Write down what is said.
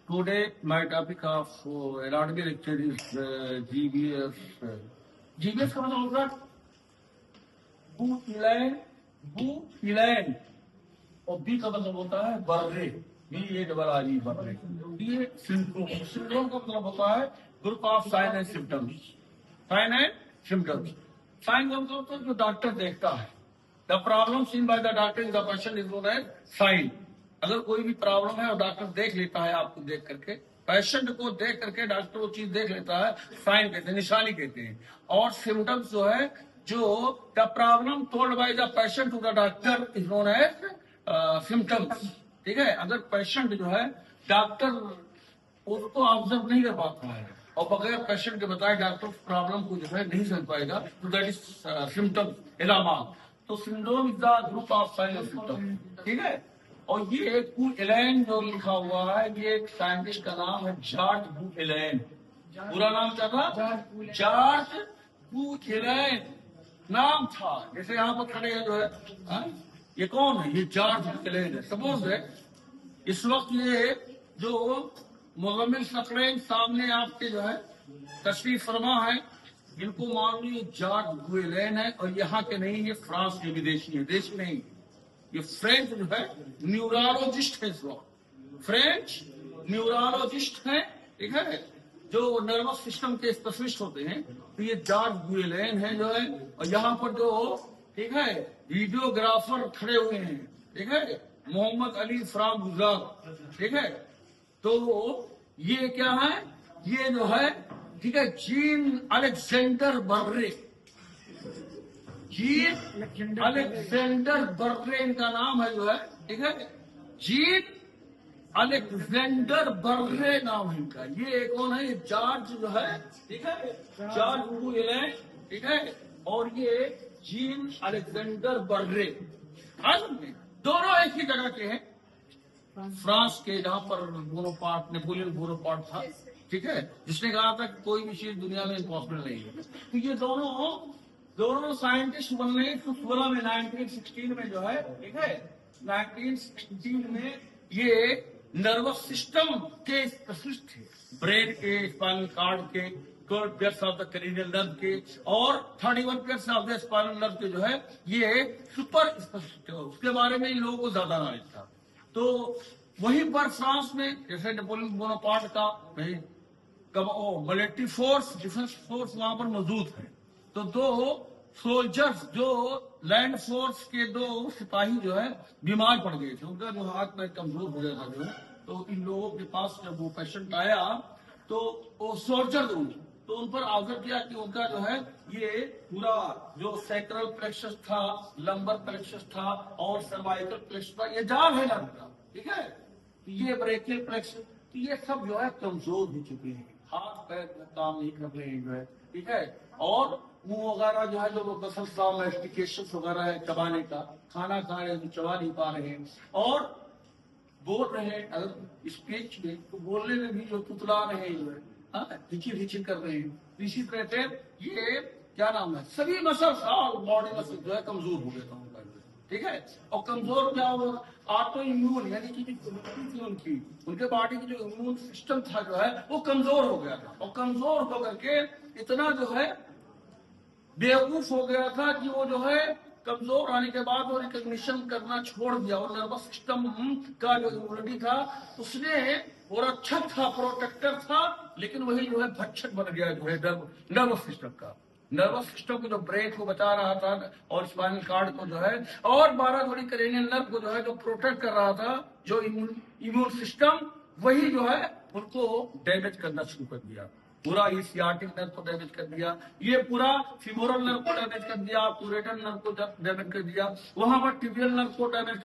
Today, my topic of anatomy lecture is GBS. GBS का मतलब होगा बू इलैंड और बी का मतलब होता है बर्रे, BARRE बर्रे। ये सिंड्रोम का मतलब होता है group of sign and symptoms. Sign and symptoms, sign का मतलब होता है जो डॉक्टर देखता है। The problem seen by the doctor the patient is known as sign. अगर कोई भी प्रॉब्लम है और डॉक्टर देख लेता है आपको देख करके, पेशेंट को देख करके डॉक्टर वो चीज देख लेता है, साइन कहते हैं, निशानी कहते हैं। और सिम्टम्स जो है, जो the problem told by the patient to the doctor is known as symptoms. ठीक है, अगर पेशेंट जो है डॉक्टर उसको ऑब्जर्व नहीं कर पाता है और बगैर पेशेंट के बताए डॉक्टर प्रॉब्लम को जो है नहीं समझ पाएगा, तो दैट इज सिम्टम्स इलामात। तो syndrome is the group of sign and symptom. ठीक है, और ये बू-इलैन जो लिखा हुआ है, ये एक साइंटिस्ट का नाम है जॉर्ज बू-इलैन। पूरा नाम क्या था? जॉर्ज बू-इलैन नाम था। जैसे यहाँ पर खड़े हैं जो है, हाँ? ये कौन है? ये जॉर्ज बू-इलैन है। सपोज है इस वक्त ये जो मुज़म्मिल सफरेन सामने आपके जो है तशरीफ फरमा है, इनको मान लीजिए जॉर्ज बू-इलैन है, और यहाँ के नहीं, ये फ्रांस के विदेशी है, देशी नहीं। ये फ्रेंच जो है न्यूरोलॉजिस्ट है, इस वक्त फ्रेंच न्यूरोलॉजिस्ट है। ठीक है, जो नर्वस सिस्टम के स्पेशलिस्ट होते हैं, तो ये जॉर्ज बू-इलैन है जो है। और यहाँ पर जो ठीक है वीडियोग्राफर खड़े हुए हैं, ठीक है, मोहम्मद अली फ्राम गुजरात। ठीक है, तो ये क्या है? ये जो है ठीक है जीन अलेक्जेंडर बर्रे। जीन अलेक्जेंडर बर्रे इनका नाम है जो है। ठीक है, जीन अलेक्जेंडर बर्रे नाम है इनका। ये कौन है? ये जॉर्ज जो है, ठीक है, जॉर्ज बू-इलैन। ठीक है, और ये जीन अलेक्जेंडर बर्रे। दोनों एक ही जगह के हैं, फ्रांस के, जहां पर बोनापार्ट, नेपोलियन बोनापार्ट था। ठीक है, जिसने कहा था कि कोई भी चीज दुनिया में इम्पॉसिबल नहीं है। तो ये दोनों साइंटिस्ट बनने 16 में 1916 में जो है, ठीक है, 1916 में ये नर्वस सिस्टम के स्पेशलिस्ट थे, ब्रेन के, स्पाइनल कार्ड के, 12 pairs of the cranial nerve के और 31 pairs of the spinal nerve के जो है, ये सुपर स्पेशलिस्ट थे। उसके बारे में इन लोगों को ज्यादा नॉलेज था। तो वहीं पर फ्रांस में जैसे नेपोलियन बोनापार्ट का मिलिट्री फोर्स, डिफेंस फोर्स वहां पर मौजूद है। तो दो सोल्जर्स, जो लैंड फोर्स के दो सिपाही जो है बीमार पड़ गए थे, उनका जो हाथ में कमजोर हो गया था जो है। तो इन लोगों के पास जब वो पेशेंट आया, तो वो सोल्जर तो उन पर ऑब्जर्व किया कि उनका जो है ये पूरा जो सैक्रल प्लेक्सस था, लंबर प्लेक्सस था और सर्वाइकल प्लेक्सस था, ये जाम है लगता। ठीक है, ये ब्रेकियल प्लेक्सस, तो ये सब जो है कमजोर हो चुके हैं, हाथ पैर काम नहीं कर रहे हैं जो है। ठीक है, और मुंह वगैरह जो है, जो मसल का मैस्टिकेशन वगैरह है, चबाने का, खाना खा रहे हैं चबा नहीं पा रहे हैं, और बोल रहे हैं अगर स्पीच में, तो बोलने में भी जो तुतला रहे हैं जो है, हिची कर रहे हैं। इसी तरह से ये क्या नाम है, सभी मसल्स और बॉडी मसल जो है कमजोर हो गया था उनका। ठीक है, और कमजोर क्या हुआ? ऑटो इम्यून, यानी कि उनकी उनके बॉडी की जो इम्यून सिस्टम था जो है, वो कमजोर हो गया था। और कमजोर होकर के इतना जो है बेवकूफ हो गया था कि वो जो है कमजोर आने के बाद वो रिकॉग्निशन करना छोड़ दिया। और नर्वस सिस्टम का जो इम्यूनिटी था, उसने और अच्छा था, प्रोटेक्टर था, लेकिन वही जो है भक्षक बन गया जो है नर्वस सिस्टम का। नर्वस सिस्टम को जो ब्रेन को बचा रहा था और स्पाइनल कार्ड को जो है, और 12 जोड़ी क्रेनियल नर्व को जो है जो प्रोटेक्ट कर रहा था, जो इम्यून सिस्टम, वही जो है उनको डैमेज करना शुरू कर दिया। पूरा इसियाटिक नर्व को डैमेज कर दिया, ये पूरा फिमोरल नर्व को डैमेज कर दिया, पुरेटल नर्व को डैमेज कर दिया, वहां पर टिबियल नर्व को डैमेज